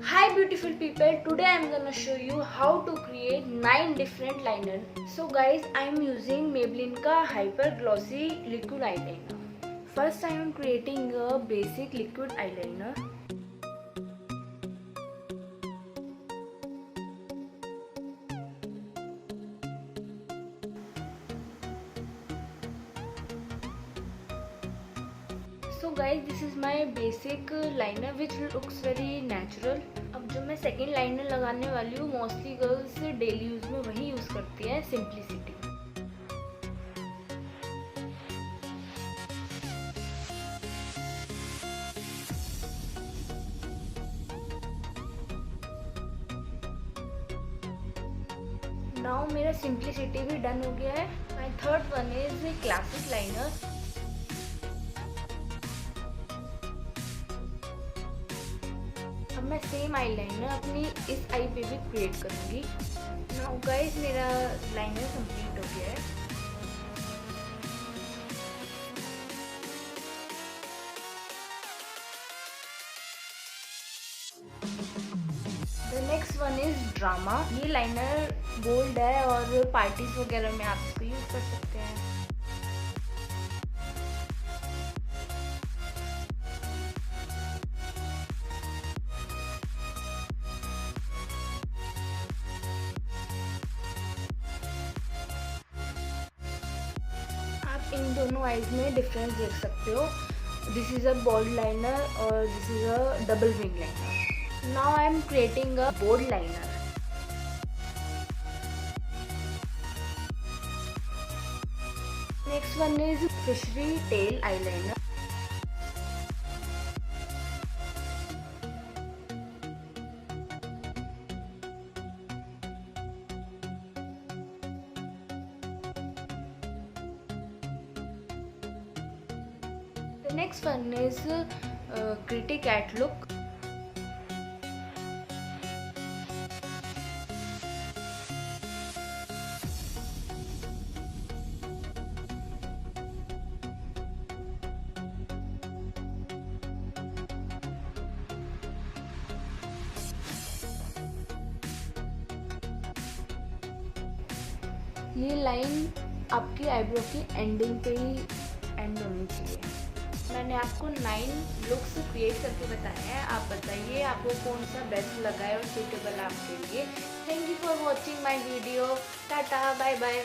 Hi beautiful people, today I am gonna show you how to create 9 different liner. So guys, I am using Maybelline का hyper glossy liquid eyeliner. First I am creating a basic liquid eyeliner. So guys, this is my basic liner which looks very natural. अब जो मैं second liner लगाने वाली हूँ mostly girls daily use में वही use करती हैं, सिंप्लिसिटी। नाउ मेरा सिंप्लिसिटी भी डन हो गया है। My third one is classic liner. अब मैं सेम आईलाइनर अपनी इस आई पे भी क्रिएट करूंगी। नाउ गाइस, मेरा लाइनर कंप्लीट हो गया है। The next one is drama. ये लाइनर बोल्ड है और पार्टीज वगैरह में आप इसको यूज कर सकते हैं। इन दोनों आईज में डिफरेंस देख सकते हो। This is a bold liner और this is a double wing liner. Now I am creating a bold liner. Next one is fishtail eyeliner. The next one is Gritty Cat look. ये line आपकी eyebrow की ending पे ही and होनी चाहिए। मैंने आपको 9 लुक्स क्रिएट करके बताया है। आप बताइए आपको कौन सा बेस्ट लगा है और सूटेबल आपके लिए। Thank you for watching my video. Tata, bye bye.